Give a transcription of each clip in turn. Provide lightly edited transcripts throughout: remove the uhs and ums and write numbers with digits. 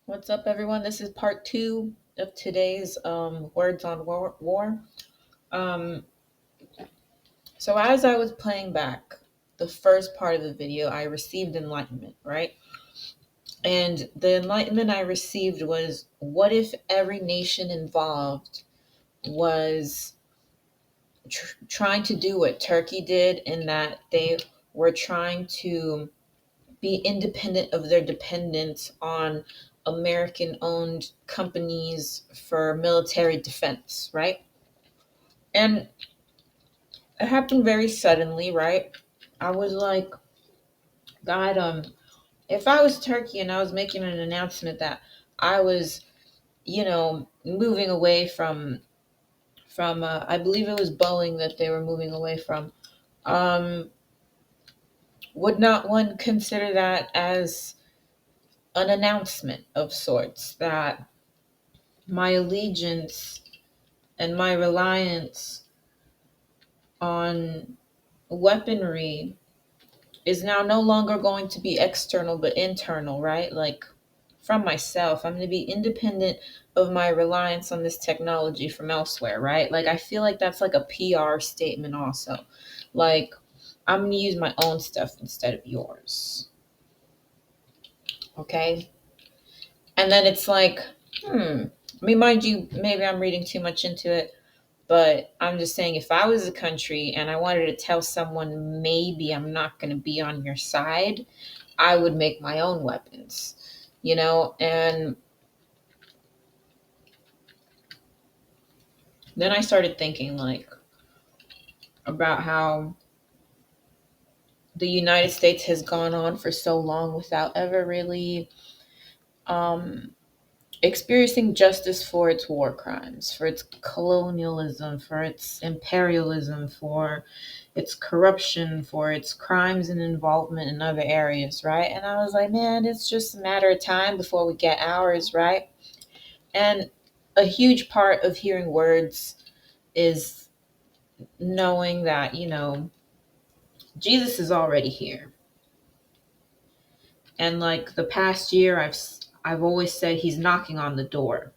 What's up, everyone? This is part two of today's Words on War. Um, so, as I was playing back the first part of the video, I received enlightenment, right? And the enlightenment I received was, what if every nation involved was trying to do what Turkey did, in that they were trying to be independent of their dependence on American owned companies for military defense, right? And it happened very suddenly, right? I was like, God, if I was Turkey and I was making an announcement that I was, moving away from I believe it was Boeing that they were moving away from, um, would not one consider that as an announcement of sorts that my allegiance and my reliance on weaponry is now no longer going to be external but internal, right? Like, from myself, I'm going to be independent of my reliance on this technology from elsewhere, right? Like, I feel like that's like a PR statement, also. Like, I'm going to use my own stuff instead of yours. Okay. And then it's like, I mean, mind you, maybe I'm reading too much into it. But I'm just saying, if I was a country and I wanted to tell someone, maybe I'm not going to be on your side, I would make my own weapons, And then I started thinking, like, about how the United States has gone on for so long without ever really um, experiencing justice for its war crimes, for its colonialism, for its imperialism, for its corruption, for its crimes and involvement in other areas, right? And I was like, man, it's just a matter of time before we get ours, right? And a huge part of hearing words is knowing that, Jesus is already here. And like the past year, I've always said he's knocking on the door.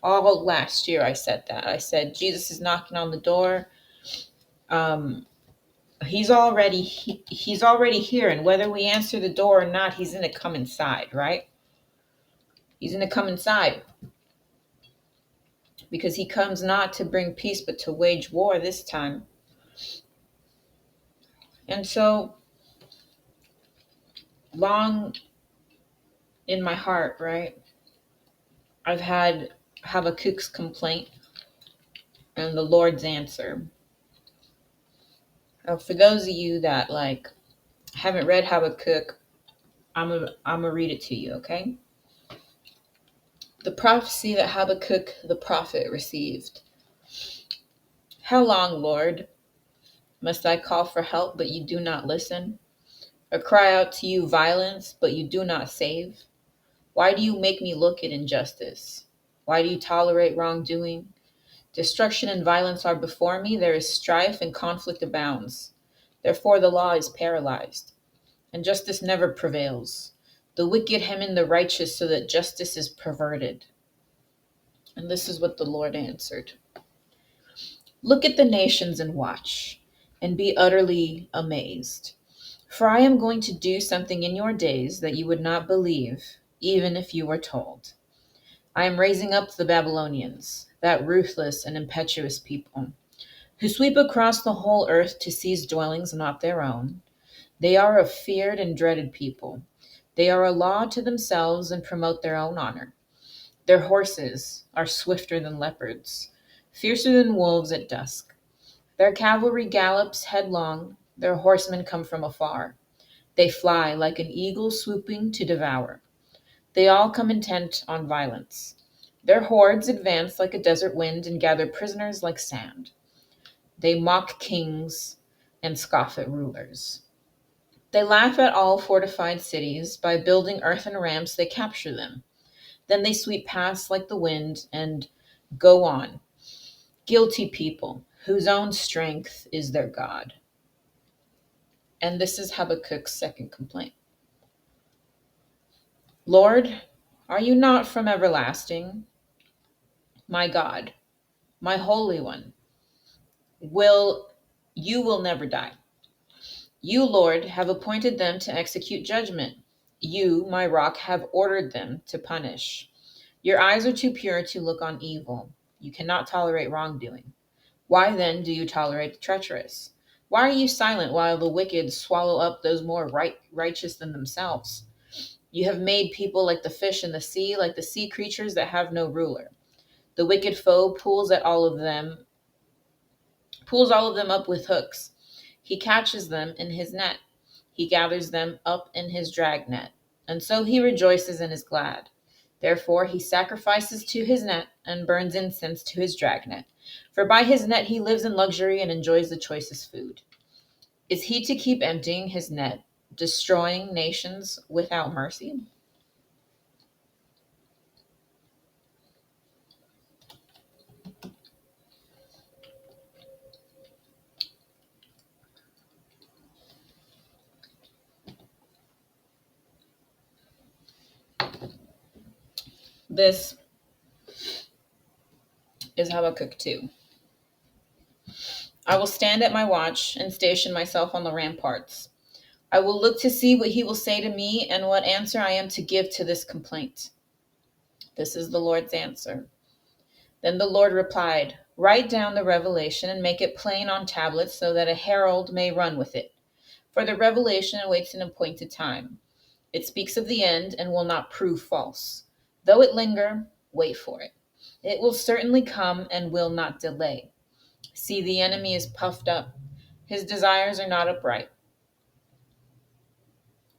All last year I said that. I said Jesus is knocking on the door. Um, he's already here, and whether we answer the door or not, he's gonna come inside, right? He's gonna come inside because he comes not to bring peace but to wage war this time. And so, long in my heart, right, I've had Habbakuk's complaint and the Lord's answer. For those of you that like haven't read Habbakuk, I'm gonna read it to you, okay? The prophecy that Habbakuk the prophet received. How long, Lord, must I call for help, but you do not listen? Or cry out to you violence, but you do not save? Why do you make me look at injustice? Why do you tolerate wrongdoing? Destruction and violence are before me. There is strife and conflict abounds. Therefore the law is paralyzed, and justice never prevails. The wicked hem in the righteous so that justice is perverted. And this is what the Lord answered. Look at the nations and watch, and be utterly amazed. For I am going to do something in your days that you would not believe, even if you were told. I am raising up the Babylonians, that ruthless and impetuous people, who sweep across the whole earth to seize dwellings not their own. They are a feared and dreaded people. They are a law to themselves and promote their own honor. Their horses are swifter than leopards, fiercer than wolves at dusk. Their cavalry gallops headlong, their horsemen come from afar. They fly like an eagle swooping to devour. They all come intent on violence. Their hordes advance like a desert wind and gather prisoners like sand. They mock kings and scoff at rulers. They laugh at all fortified cities. By building earthen ramps, they capture them. Then they sweep past like the wind and go on. Guilty people, whose own strength is their God. And this is Habakkuk's second complaint. Lord, Are you not from everlasting? My God, my Holy One, will you will never die. You, Lord, have appointed them to execute judgment. You, my rock, have ordered them to punish. Your eyes are too pure to look on evil. You cannot tolerate wrongdoing. Why then do you tolerate the treacherous? Why are you silent while the wicked swallow up those more righteous than themselves? You have made people like the fish in the sea, like the sea creatures that have no ruler. The wicked foe pulls all of them up with hooks. He catches them in his net. He gathers them up in his dragnet. And so he rejoices and is glad. Therefore he sacrifices to his net and burns incense to his dragnet. For by his net he lives in luxury and enjoys the choicest food. Is he to keep emptying his net, destroying nations without mercy? This is Habakkuk 2. I will stand at my watch and station myself on the ramparts. I will look to see what he will say to me and what answer I am to give to this complaint. This is the Lord's answer. Then the Lord replied, write down the revelation and make it plain on tablets so that a herald may run with it. For the revelation awaits an appointed time. It speaks of the end and will not prove false. Though it linger, wait for it. It will certainly come and will not delay. See, the enemy is puffed up. His desires are not upright.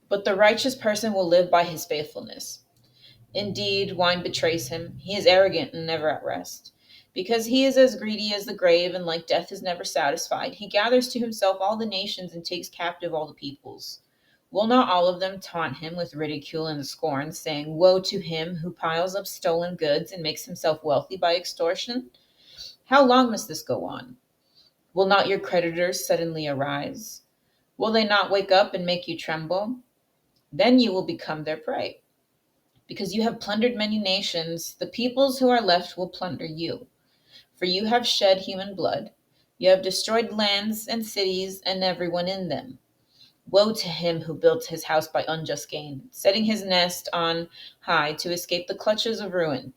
But the righteous person will live by his faithfulness. Indeed, wine betrays him. He is arrogant and never at rest. Because he is as greedy as the grave, and like death is never satisfied, he gathers to himself all the nations and takes captive all the peoples. Will not all of them taunt him with ridicule and scorn, saying, woe to him who piles up stolen goods and makes himself wealthy by extortion? How long must this go on? Will not your creditors suddenly arise? Will they not wake up and make you tremble? Then you will become their prey. Because you have plundered many nations, the peoples who are left will plunder you. For you have shed human blood. You have destroyed lands and cities and everyone in them. Woe to him who built his house by unjust gain, setting his nest on high to escape the clutches of ruin.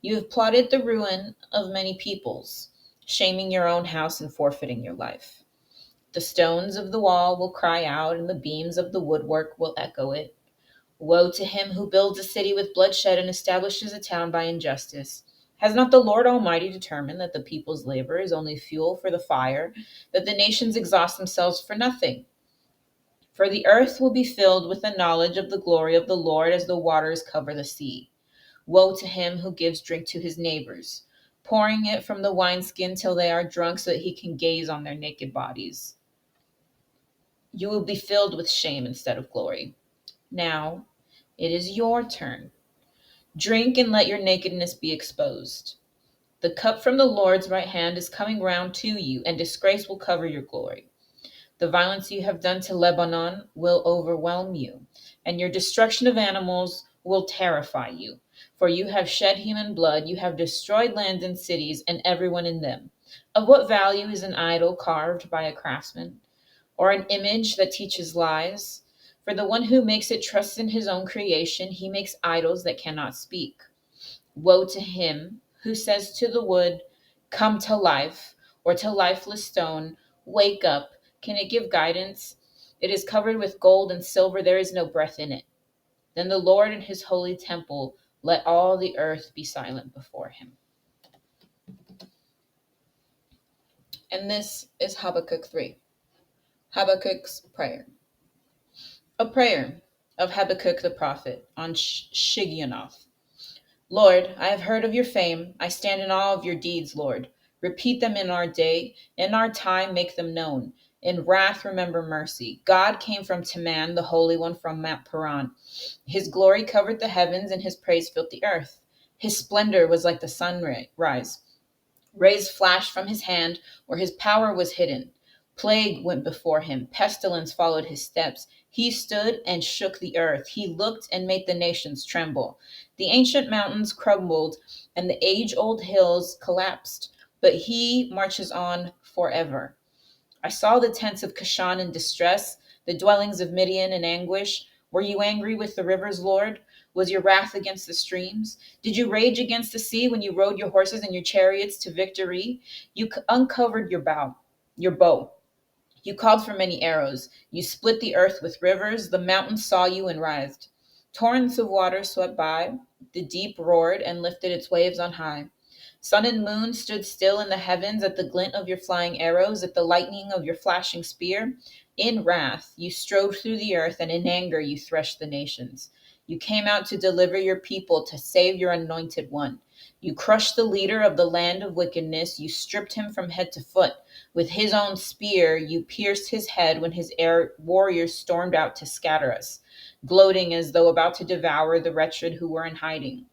You have plotted the ruin of many peoples, shaming your own house and forfeiting your life. The stones of the wall will cry out, and the beams of the woodwork will echo it. Woe to him who builds a city with bloodshed and establishes a town by injustice. Has not the Lord Almighty determined that the people's labor is only fuel for the fire, that the nations exhaust themselves for nothing? For the earth will be filled with the knowledge of the glory of the Lord as the waters cover the sea. Woe to him who gives drink to his neighbors, pouring it from the wineskin till they are drunk so that he can gaze on their naked bodies. You will be filled with shame instead of glory. Now it is your turn. Drink and let your nakedness be exposed. The cup from the Lord's right hand is coming round to you, and disgrace will cover your glory. The violence you have done to Lebanon will overwhelm you, and your destruction of animals will terrify you. For you have shed human blood, you have destroyed lands and cities, and everyone in them. Of what value is an idol carved by a craftsman, or an image that teaches lies? For the one who makes it trusts in his own creation, he makes idols that cannot speak. Woe to him who says to the wood, come to life, or to lifeless stone, wake up. Can it give guidance? It is covered with gold and silver, there is no breath in it. Then the Lord in his holy temple, let all the earth be silent before him. And this is Habakkuk 3. Habakkuk's prayer. A prayer of Habakkuk the prophet on Shigionoth. Lord, I have heard of your fame. I stand in awe of your deeds, Lord. Repeat them in our day. In our time, make them known. In wrath, remember mercy. God came from Teman, the Holy One from Mount Paran. His glory covered the heavens, and his praise filled the earth. His splendor was like the sunrise. Rays flashed from his hand, where his power was hidden. Plague went before him, pestilence followed his steps. He stood and shook the earth. He looked and made the nations tremble. The ancient mountains crumbled, and the age old hills collapsed. But he marches on forever. I saw the tents of Kashan in distress, the dwellings of Midian in anguish. Were you angry with the rivers, Lord? Was your wrath against the streams? Did you rage against the sea when you rode your horses and your chariots to victory? You uncovered your bow. You called for many arrows. You split the earth with rivers. The mountains saw you and writhed. Torrents of water swept by. The deep roared and lifted its waves on high. Sun and moon stood still in the heavens at the glint of your flying arrows, at the lightning of your flashing spear. In wrath, you strode through the earth, and in anger, you threshed the nations. You came out to deliver your people, to save your anointed one. You crushed the leader of the land of wickedness. You stripped him from head to foot. With his own spear, you pierced his head when his warriors stormed out to scatter us, gloating as though about to devour the wretched who were in hiding.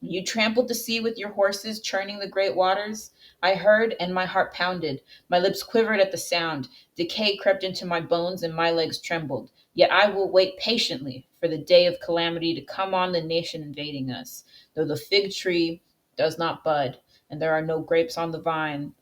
You trampled the sea with your horses, churning the great waters. I heard, and my heart pounded. My lips quivered at the sound. Decay crept into my bones, and my legs trembled. Yet I will wait patiently for the day of calamity to come on the nation invading us. Though the fig tree does not bud, and there are no grapes on the vine,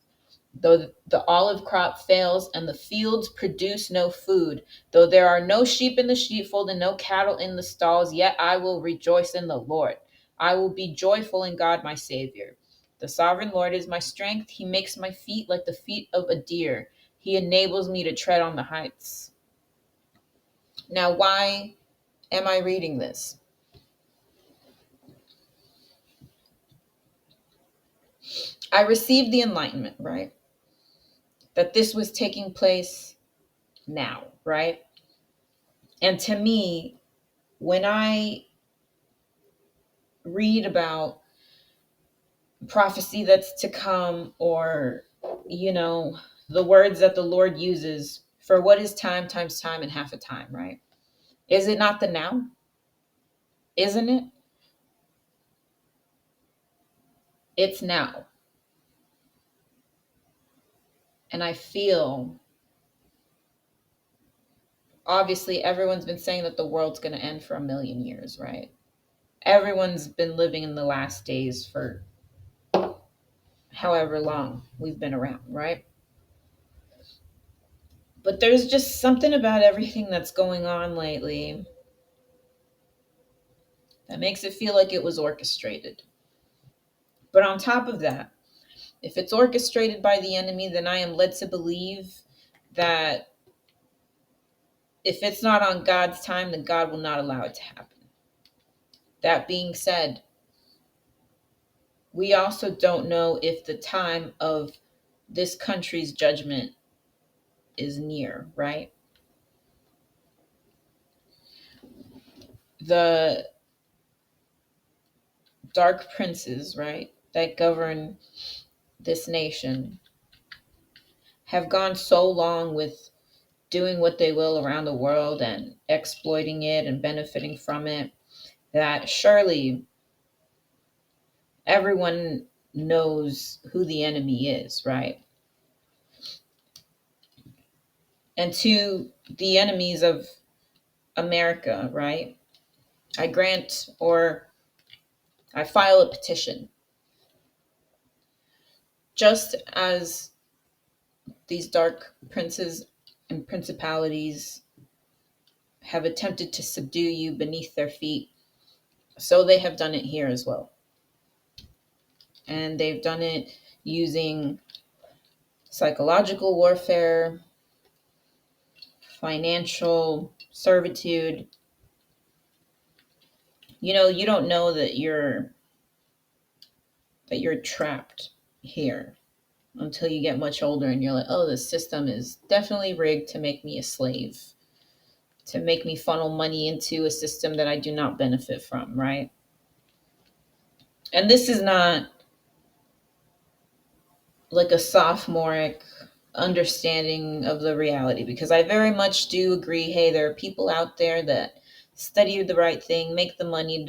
though the olive crop fails and the fields produce no food, though there are no sheep in the sheepfold and no cattle in the stalls, yet I will rejoice in the Lord. I will be joyful in God my Savior. The sovereign Lord is my strength. He makes my feet like the feet of a deer. He enables me to tread on the heights. Now, why am I reading this? I received the enlightenment, right? That this was taking place now, right? And to me, when I read about prophecy that's to come, or, the words that the Lord uses for what is time times time and half a time, right? Is it not the now? Isn't it? It's now. And I feel, obviously, everyone's been saying that the world's going to end for 1,000,000 years, right? Everyone's been living in the last days for however long we've been around, right? But there's just something about everything that's going on lately that makes it feel like it was orchestrated. But on top of that, if it's orchestrated by the enemy, then I am led to believe that if it's not on God's time, then God will not allow it to happen. That being said, we also don't know if the time of this country's judgment is near, right? The dark princes, right, that govern this nation have gone so long with doing what they will around the world and exploiting it and benefiting from it that surely everyone knows who the enemy is, right? And to the enemies of America, right? I grant, or I file a petition. Just as these dark princes and principalities have attempted to subdue you beneath their feet, so they have done it here as well. And they've done it using psychological warfare, financial servitude. You don't know that you're trapped here until you get much older and you're like, oh, the system is definitely rigged to make me a slave, to make me funnel money into a system that I do not benefit from, right? And this is not like a sophomoric understanding of the reality, because I very much do agree, hey, there are people out there that study the right thing, make the money,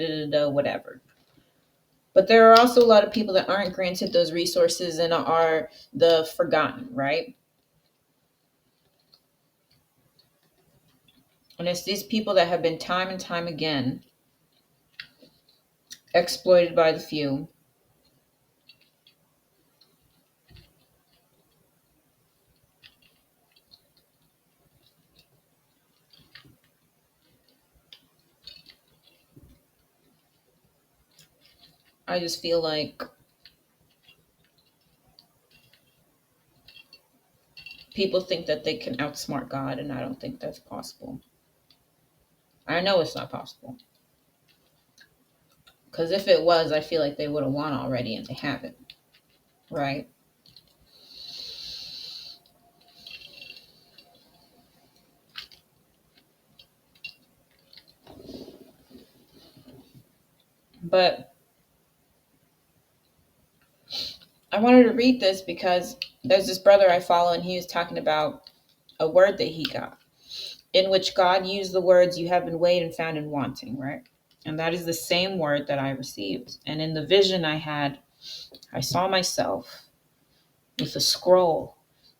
whatever. But there are also a lot of people that aren't granted those resources and are the forgotten, right? And it's these people that have been time and time again exploited by the few. I just feel like people think that they can outsmart God, and I don't think that's possible. I know it's not possible. Because if it was, I feel like they would have won already, and they haven't. Right? But I wanted to read this because there's this brother I follow, and he was talking about a word that he got, in which God used the words, "You have been weighed and found in wanting," right? And that is the same word that I received. And in the vision I had, I saw myself with a scroll,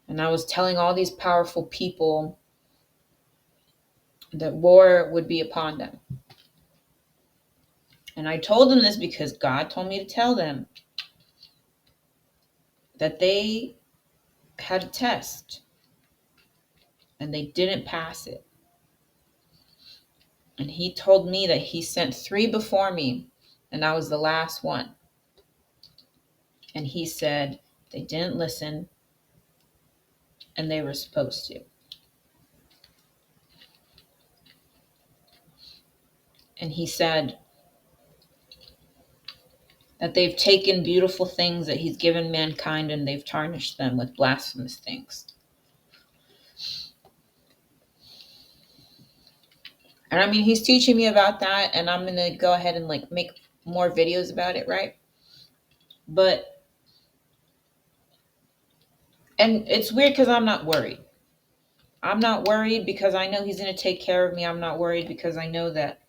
and I was telling all these powerful people that war would be upon them. And I told them this because God told me to tell them that they had a test and they didn't pass it. And he told me that he sent 3 before me and I was the last one. And he said they didn't listen and they were supposed to. And he said that they've taken beautiful things that he's given mankind and they've tarnished them with blasphemous things. And I mean, he's teaching me about that, and I'm going to go ahead and like make more videos about it, right? But, and it's weird because I'm not worried. I'm not worried because I know he's going to take care of me. I'm not worried because I know that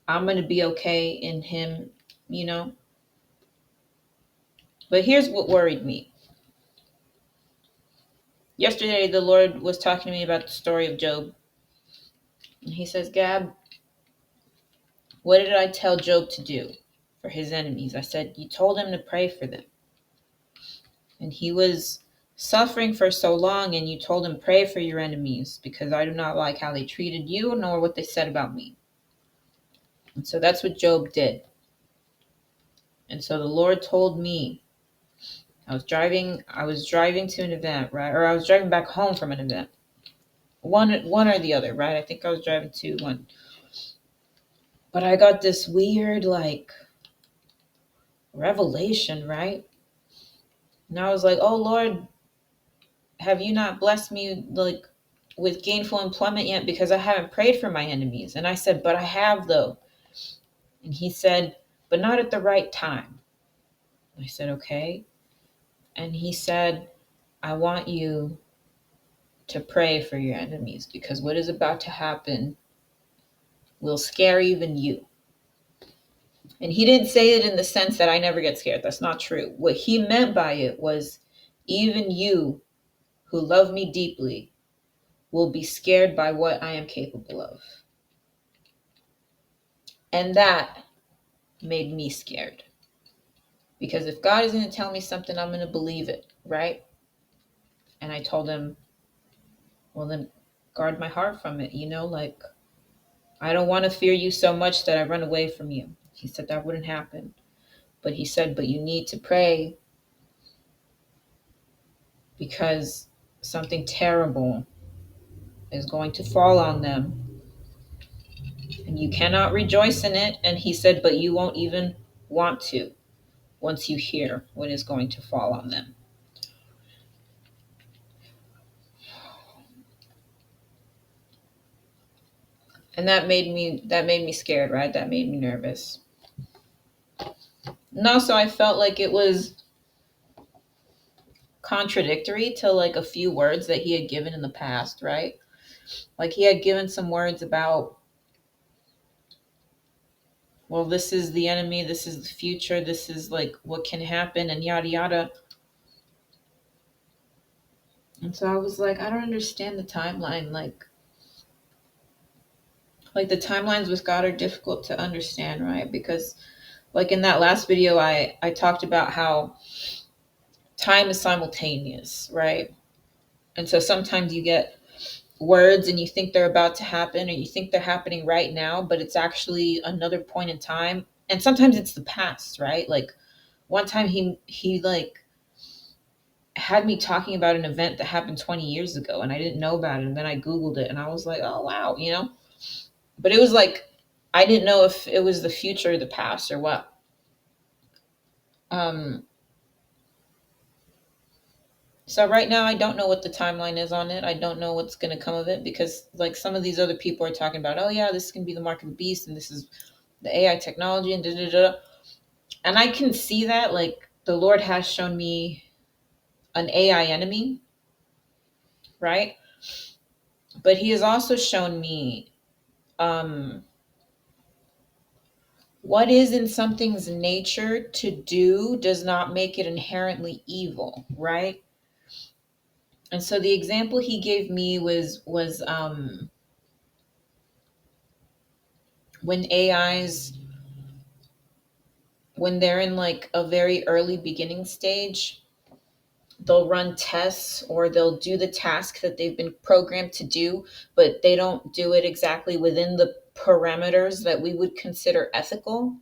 I'm going to be okay in him, you know? But here's what worried me. Yesterday, the Lord was talking to me about the story of Job. And he says, "Gab, what did I tell Job to do for his enemies?" I said, "You told him to pray for them. And he was suffering for so long, and you told him, pray for your enemies, because I do not like how they treated you, nor what they said about me." And so that's what Job did. And so the Lord told me, I was driving to an event, right? Or I was driving back home from an event. One or the other, right? I think I was driving to one. But I got this weird, like, revelation, right? And I was like, "Oh, Lord, have you not blessed me, like, with gainful employment yet? Because I haven't prayed for my enemies." And I said, "But I have, though." And he said, "But not at the right time." I said, "Okay." And he said, "I want you to pray for your enemies, because what is about to happen will scare even you." And he didn't say it in the sense that I never get scared. That's not true. What he meant by it was, even you who love me deeply will be scared by what I am capable of. And that made me scared. Because if God is going to tell me something, I'm going to believe it, right? And I told him, well, then guard my heart from it, like, I don't want to fear you so much that I run away from you. He said that wouldn't happen. But he said, but you need to pray, because something terrible is going to fall on them. And you cannot rejoice in it. And he said, but you won't even want to once you hear what is going to fall on them. And that made me scared, right? That made me nervous. And also I felt like it was contradictory to like a few words that he had given in the past, right? Like he had given some words about, well, this is the enemy, this is the future, this is like what can happen, and yada yada. And so I was like, I don't understand the timeline. Like, Like the timelines with God are difficult to understand, right? Because like in that last video, I talked about how time is simultaneous, right? And so sometimes you get words and you think they're about to happen or you think they're happening right now, but it's actually another point in time. And sometimes it's the past, right? Like one time he like had me talking about an event that happened 20 years ago and I didn't know about it, and then I googled it and I was like, oh wow, you know. But it was like I didn't know if it was the future or the past or what. um so right now I don't know what the timeline is on it. I don't know what's going to come of it, because like some of these other people are talking about, oh yeah, this can be the mark of the beast and this is the AI technology and da da da. And I can see that, like the Lord has shown me an AI enemy, right? But he has also shown me um what is in something's nature to do does not make it inherently evil, right? And so the example he gave me was when AIs, when they're in like a very early beginning stage, they'll run tests or they'll do the task that they've been programmed to do, but they don't do it exactly within the parameters that we would consider ethical.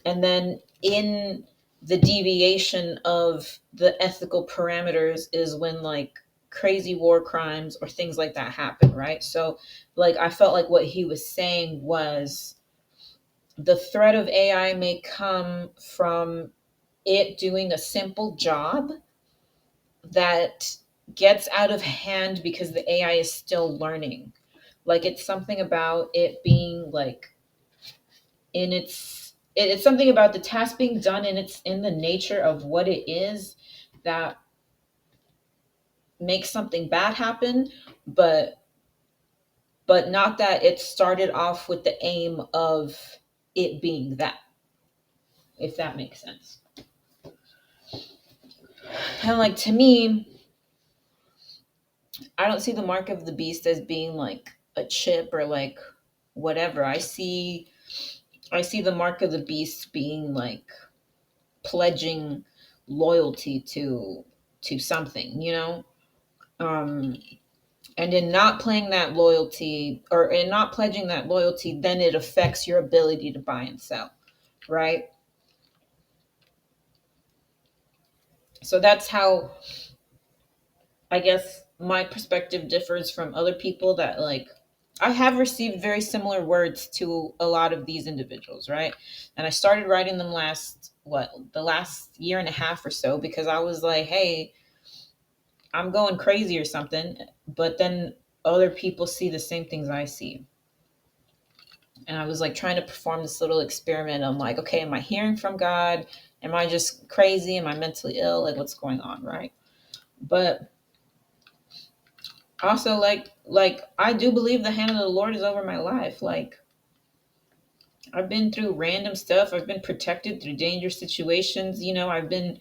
And then in the deviation of the ethical parameters is when like crazy war crimes or things like that happen, right? So like I felt like what he was saying was the threat of AI may come from it doing a simple job that gets out of hand because the AI is still learning. Like it's something about it being like in it's something about the task being done and it's in the nature of what it is that makes something bad happen, but not that it started off with the aim of it being that, if that makes sense. And like to me, I don't see the mark of the beast as being like a chip or like whatever. I see the mark of the beast being like pledging loyalty to something, you know? Um and in not playing that loyalty, or in not pledging that loyalty, then it affects your ability to buy and sell, right? So that's how I guess my perspective differs from other people that like I have received very similar words to a lot of these individuals, right? And I started writing them the last year and a half or so, because I was like, hey, I'm going crazy or something. But then other people see the same things I see. And I was like trying to perform this little experiment. I'm like, okay, am I hearing from God? Am I just crazy? Am I mentally ill? Like what's going on, right? But also like I do believe the hand of the Lord is over my life. Like I've been through random stuff. I've been protected through dangerous situations. You know, I've been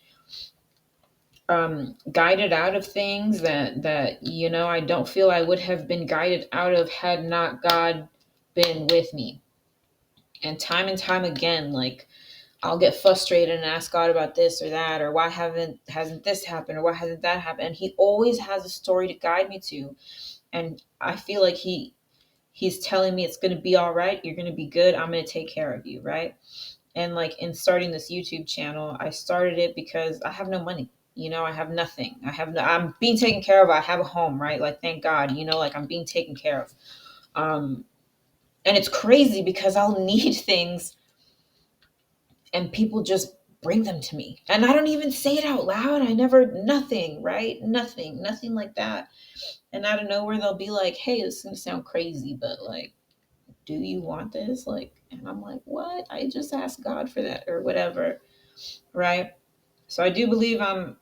guided out of things that you know I don't feel I would have been guided out of had not God been with me. And time again, like I'll get frustrated and ask God about this or that, or why hasn't this happened, or why hasn't that happened? And He always has a story to guide me to, and I feel like He's telling me it's going to be all right. You're going to be good. I'm going to take care of you, right? And like in starting this YouTube channel, I started it because I have no money. You know, I have nothing. I'm being taken care of. I have a home, right? Like, thank God, you know, like I'm being taken care of. Um, and it's crazy because I'll need things and people just bring them to me. And I don't even say it out loud. Nothing, right? Nothing like that. And out of nowhere, they'll be like, hey, this is going to sound crazy, but like, do you want this? Like, and I'm like, what? I just asked God for that or whatever, right? So I do believe I'm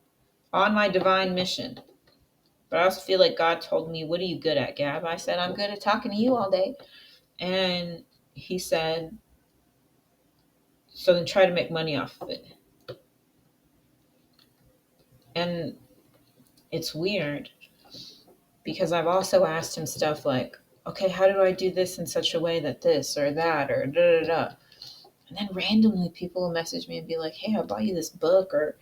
on my divine mission. But I also feel like God told me, what are you good at, Gab? I said, I'm good at talking to you all day. And He said, so then try to make money off of it. And it's weird because I've also asked Him stuff like, okay, how do I do this in such a way that this or that or da da da? And then randomly people will message me and be like, hey, I bought you this book, or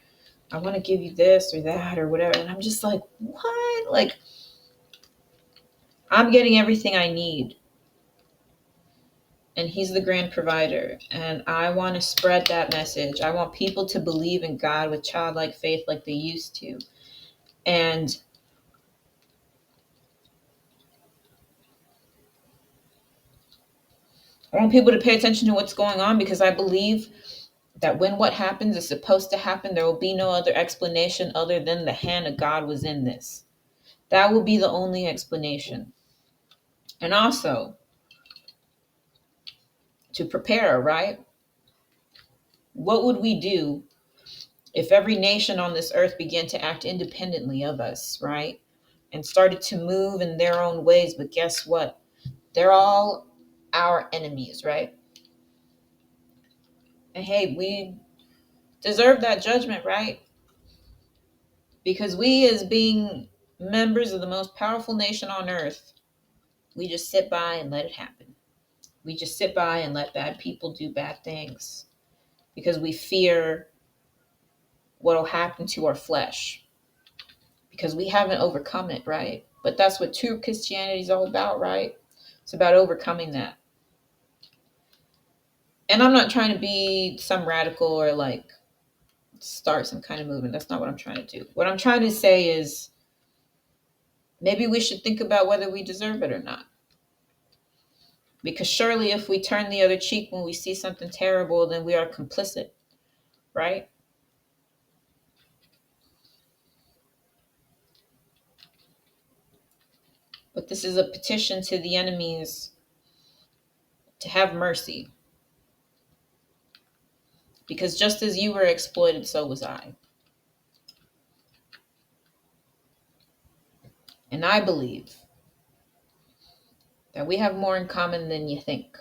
I want to give you this or that or whatever. And I'm just like, what? Like, I'm getting everything I need. And he's the grand provider. And I want to spread that message. I want people to believe in God with childlike faith like they used to. And I want people to pay attention to what's going on, because I believe that when what happens is supposed to happen, there will be no other explanation other than the hand of God was in this. That will be the only explanation. And also, to prepare, right? What would we do if every nation on this earth began to act independently of us, right? And started to move in their own ways? But guess what? They're all our enemies, right? And hey, we deserve that judgment, right? Because we, as being members of the most powerful nation on earth, we just sit by and let it happen. We just sit by and let bad people do bad things because we fear what will happen to our flesh, because we haven't overcome it, right? But that's what true Christianity is all about, right? It's about overcoming that. And I'm not trying to be some radical or like start some kind of movement. That's not what I'm trying to do. What I'm trying to say is maybe we should think about whether we deserve it or not. Because surely if we turn the other cheek when we see something terrible, then we are complicit, right? But this is a petition to the enemies to have mercy. Because just as you were exploited, so was I. And I believe that we have more in common than you think.